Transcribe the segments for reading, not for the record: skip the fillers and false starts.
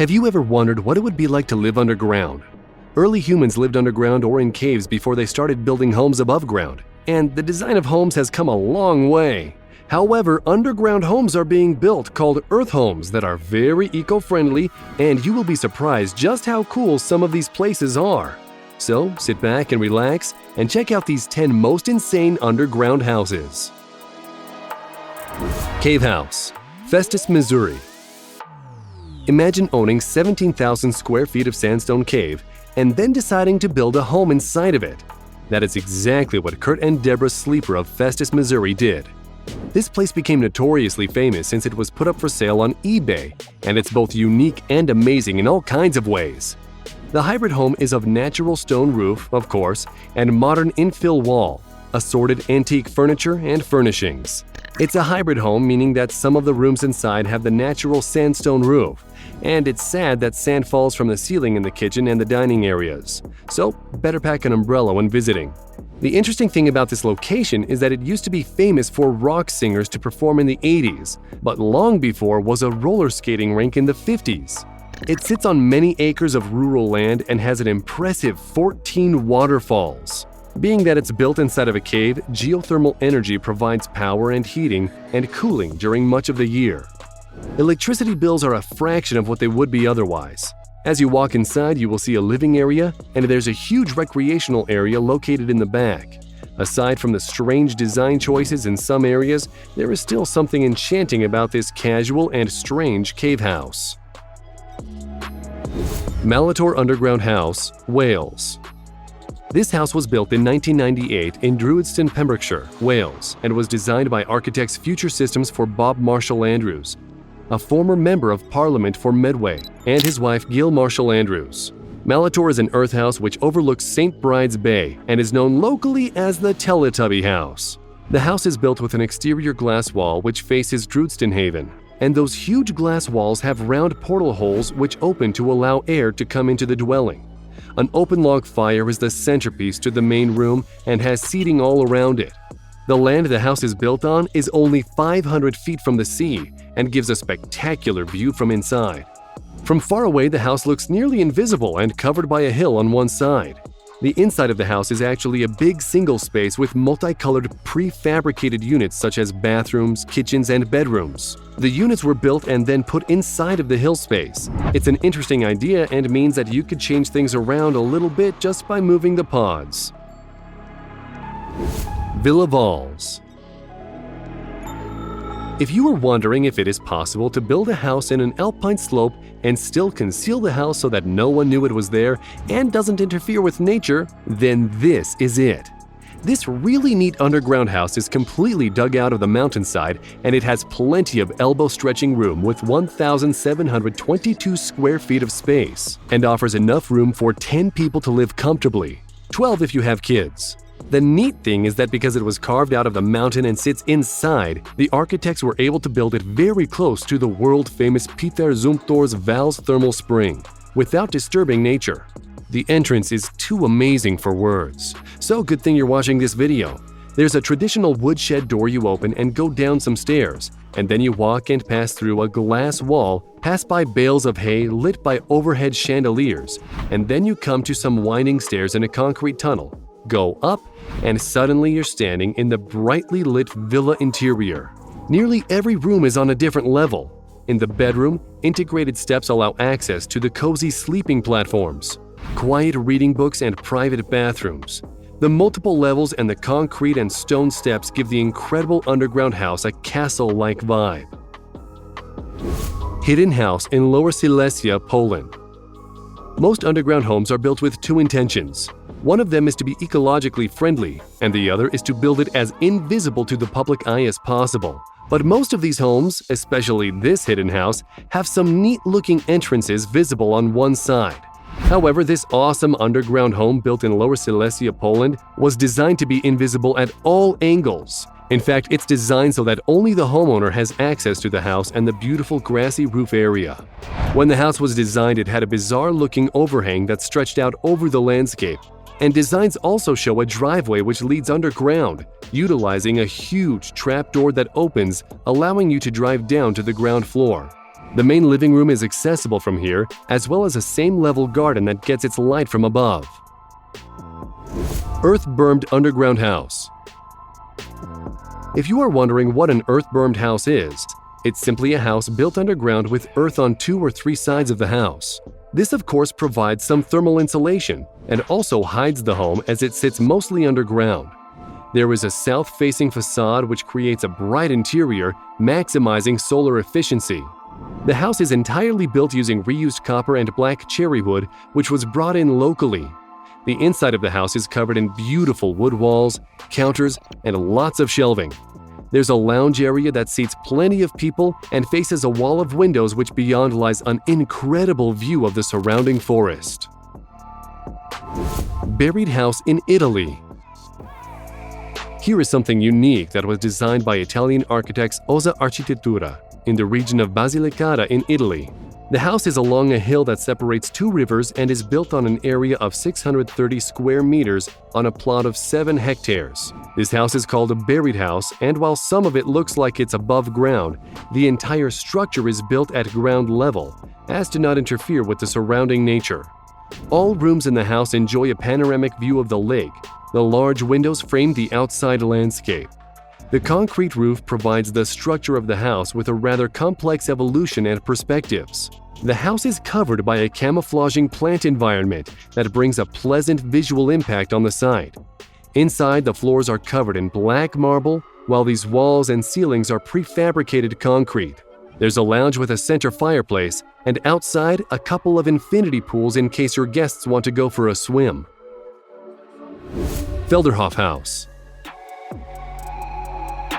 Have you ever wondered what it would be like to live underground? Early humans lived underground or in caves before they started building homes above ground, and the design of homes has come a long way. However, underground homes are being built called earth homes that are very eco-friendly, and you will be surprised just how cool some of these places are. So sit back and relax and check out these 10 most insane underground houses. Cave House, Festus, Missouri. Imagine owning 17,000 square feet of sandstone cave and then deciding to build a home inside of it. That is exactly what Kurt and Deborah Sleeper of Festus, Missouri did. This place became notoriously famous since it was put up for sale on eBay, and it's both unique and amazing in all kinds of ways. The hybrid home is of natural stone roof, of course, and modern infill wall, assorted antique furniture and furnishings. It's a hybrid home, meaning that some of the rooms inside have the natural sandstone roof, and it's sad that sand falls from the ceiling in the kitchen and the dining areas. So, better pack an umbrella when visiting. The interesting thing about this location is that it used to be famous for rock singers to perform in the 80s, but long before was a roller skating rink in the 50s. It sits on many acres of rural land and has an impressive 14 waterfalls. Being that it's built inside of a cave, geothermal energy provides power and heating and cooling during much of the year. Electricity bills are a fraction of what they would be otherwise. As you walk inside, you will see a living area, and there's a huge recreational area located in the back. Aside from the strange design choices in some areas, there is still something enchanting about this casual and strange cave house. Malator Underground House, Wales. This house was built in 1998 in Druidston, Pembrokeshire, Wales, and was designed by architects Future Systems for Bob Marshall Andrews, a former member of Parliament for Medway, and his wife Gil Marshall Andrews. Malator is an earth house which overlooks St. Bride's Bay and is known locally as the Teletubby House. The house is built with an exterior glass wall which faces Druidston Haven, and those huge glass walls have round portal holes which open to allow air to come into the dwelling. An open log fire is the centerpiece to the main room and has seating all around it. The land the house is built on is only 500 feet from the sea and gives a spectacular view from inside. From far away, the house looks nearly invisible and covered by a hill on one side. The inside of the house is actually a big single space with multicolored prefabricated units such as bathrooms, kitchens, and bedrooms. The units were built and then put inside of the hill space. It's an interesting idea and means that you could change things around a little bit just by moving the pods. Villa Valls. If you were wondering if it is possible to build a house in an alpine slope and still conceal the house so that no one knew it was there and doesn't interfere with nature, then this is it. This really neat underground house is completely dug out of the mountainside, and it has plenty of elbow-stretching room with 1,722 square feet of space and offers enough room for 10 people to live comfortably, 12 if you have kids. The neat thing is that because it was carved out of the mountain and sits inside, the architects were able to build it very close to the world-famous Peter Zumthor's Valls thermal spring, without disturbing nature. The entrance is too amazing for words, so good thing you're watching this video. There's a traditional woodshed door you open and go down some stairs, and then you walk and pass through a glass wall, pass by bales of hay lit by overhead chandeliers, and then you come to some winding stairs in a concrete tunnel. Go up, and suddenly you're standing in the brightly lit villa interior. Nearly every room is on a different level. In the bedroom, integrated steps allow access to the cozy sleeping platforms, quiet reading books, and private bathrooms. The multiple levels and the concrete and stone steps give the incredible underground house a castle-like vibe. Hidden House in Lower Silesia, Poland. Most underground homes are built with two intentions. One of them is to be ecologically friendly, and the other is to build it as invisible to the public eye as possible. But most of these homes, especially this hidden house, have some neat-looking entrances visible on one side. However, this awesome underground home built in Lower Silesia, Poland, was designed to be invisible at all angles. In fact, it's designed so that only the homeowner has access to the house and the beautiful grassy roof area. When the house was designed, it had a bizarre-looking overhang that stretched out over the landscape. And designs also show a driveway which leads underground, utilizing a huge trapdoor that opens, allowing you to drive down to the ground floor. The main living room is accessible from here, as well as a same-level garden that gets its light from above. Earth-bermed underground house. If you are wondering what an earth-bermed house is, it's simply a house built underground with earth on 2 or 3 sides of the house. This, of course, provides some thermal insulation and also hides the home as it sits mostly underground. There is a south-facing facade which creates a bright interior, maximizing solar efficiency. The house is entirely built using reused copper and black cherry wood, which was brought in locally. The inside of the house is covered in beautiful wood walls, counters, and lots of shelving. There's a lounge area that seats plenty of people and faces a wall of windows which beyond lies an incredible view of the surrounding forest. Buried house in Italy. Here is something unique that was designed by Italian architects Osa Architettura in the region of Basilicata in Italy. The house is along a hill that separates 2 rivers and is built on an area of 630 square meters on a plot of 7 hectares. This house is called a buried house, and while some of it looks like it's above ground, the entire structure is built at ground level, as to not interfere with the surrounding nature. All rooms in the house enjoy a panoramic view of the lake. The large windows frame the outside landscape. The concrete roof provides the structure of the house with a rather complex evolution and perspectives. The house is covered by a camouflaging plant environment that brings a pleasant visual impact on the site. Inside, the floors are covered in black marble, while these walls and ceilings are prefabricated concrete. There's a lounge with a center fireplace, and outside, a couple of infinity pools in case your guests want to go for a swim. Felderhof House.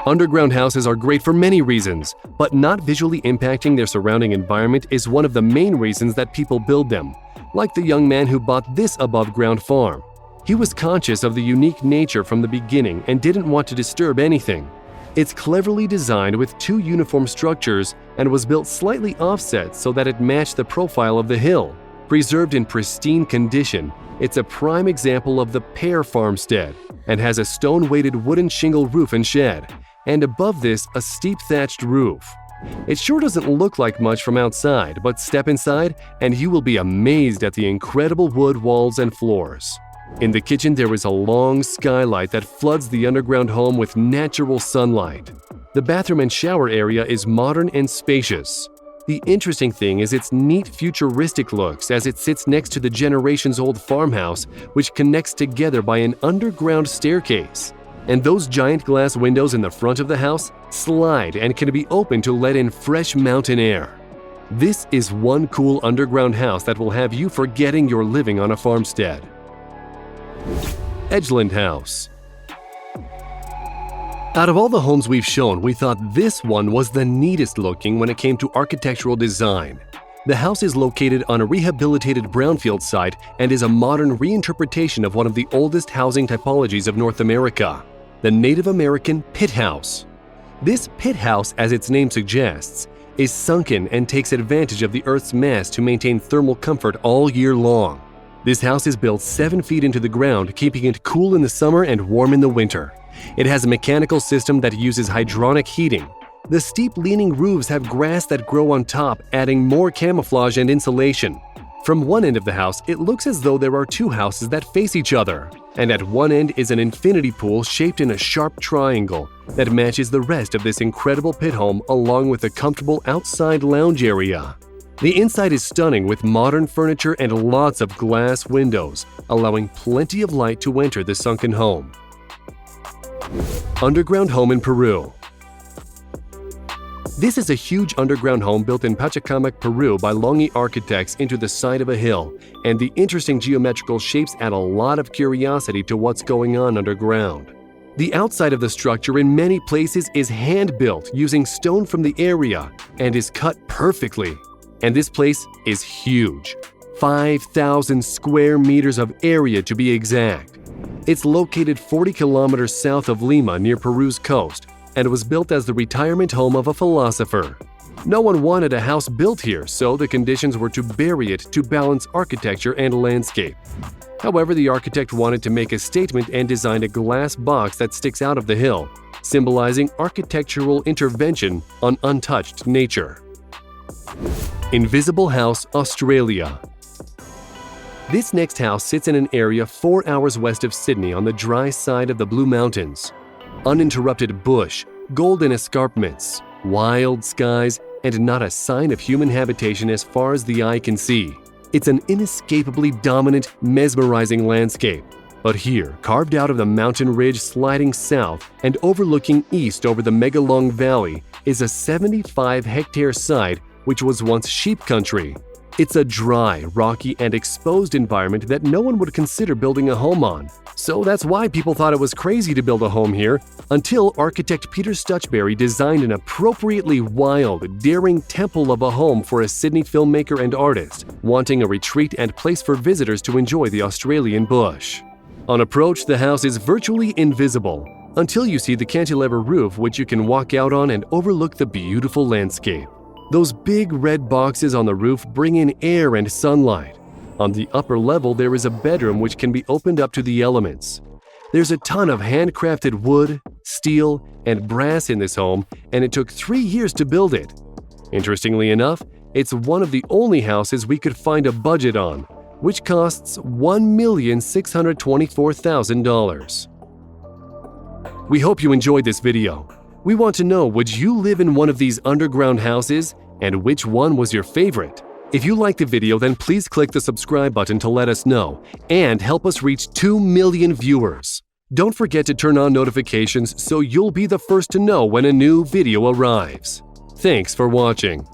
Underground houses are great for many reasons, but not visually impacting their surrounding environment is one of the main reasons that people build them, like the young man who bought this above-ground farm. He was conscious of the unique nature from the beginning and didn't want to disturb anything. It's cleverly designed with 2 uniform structures and was built slightly offset so that it matched the profile of the hill. Preserved in pristine condition, it's a prime example of the pear farmstead and has a stone-weighted wooden shingle roof and shed, and above this a steep thatched roof. It sure doesn't look like much from outside, but step inside and you will be amazed at the incredible wood walls and floors. In the kitchen there is a long skylight that floods the underground home with natural sunlight. The bathroom and shower area is modern and spacious. The interesting thing is its neat futuristic looks as it sits next to the generations-old farmhouse, which connects together by an underground staircase. And those giant glass windows in the front of the house slide and can be opened to let in fresh mountain air. This is one cool underground house that will have you forgetting you're living on a farmstead. Edgeland House. Out of all the homes we've shown, we thought this one was the neatest looking when it came to architectural design. The house is located on a rehabilitated brownfield site and is a modern reinterpretation of one of the oldest housing typologies of North America, the Native American pit house. This pit house, as its name suggests, is sunken and takes advantage of the Earth's mass to maintain thermal comfort all year long. This house is built 7 feet into the ground, keeping it cool in the summer and warm in the winter. It has a mechanical system that uses hydronic heating. The steep leaning roofs have grass that grow on top, adding more camouflage and insulation. From one end of the house, it looks as though there are 2 houses that face each other, and at one end is an infinity pool shaped in a sharp triangle that matches the rest of this incredible pit home along with a comfortable outside lounge area. The inside is stunning with modern furniture and lots of glass windows, allowing plenty of light to enter the sunken home. Underground home in Peru. This is a huge underground home built in Pachacamac, Peru by Longi architects into the side of a hill, and the interesting geometrical shapes add a lot of curiosity to what's going on underground. The outside of the structure in many places is hand-built using stone from the area and is cut perfectly. And this place is huge, 5,000 square meters of area to be exact. It's located 40 kilometers south of Lima near Peru's coast and was built as the retirement home of a philosopher. No one wanted a house built here, so the conditions were to bury it to balance architecture and landscape. However, the architect wanted to make a statement and designed a glass box that sticks out of the hill, symbolizing architectural intervention on untouched nature. Invisible House, Australia. This next house sits in an area 4 hours west of Sydney on the dry side of the Blue Mountains. Uninterrupted bush, golden escarpments, wild skies, and not a sign of human habitation as far as the eye can see. It's an inescapably dominant, mesmerizing landscape. But here, carved out of the mountain ridge sliding south and overlooking east over the Megalong Valley, is a 75-hectare site which was once sheep country. It's a dry, rocky, and exposed environment that no one would consider building a home on. So that's why people thought it was crazy to build a home here, until architect Peter Stuchberry designed an appropriately wild, daring temple of a home for a Sydney filmmaker and artist, wanting a retreat and place for visitors to enjoy the Australian bush. On approach, the house is virtually invisible, until you see the cantilever roof which you can walk out on and overlook the beautiful landscape. Those big red boxes on the roof bring in air and sunlight. On the upper level, there is a bedroom which can be opened up to the elements. There's a ton of handcrafted wood, steel, and brass in this home, and it took 3 years to build it. Interestingly enough, it's one of the only houses we could find a budget on, which costs $1,624,000. We hope you enjoyed this video. We want to know, would you live in one of these underground houses, and which one was your favorite? If you liked the video, then please click the subscribe button to let us know and help us reach 2 million viewers. Don't forget to turn on notifications so you'll be the first to know when a new video arrives. Thanks for watching.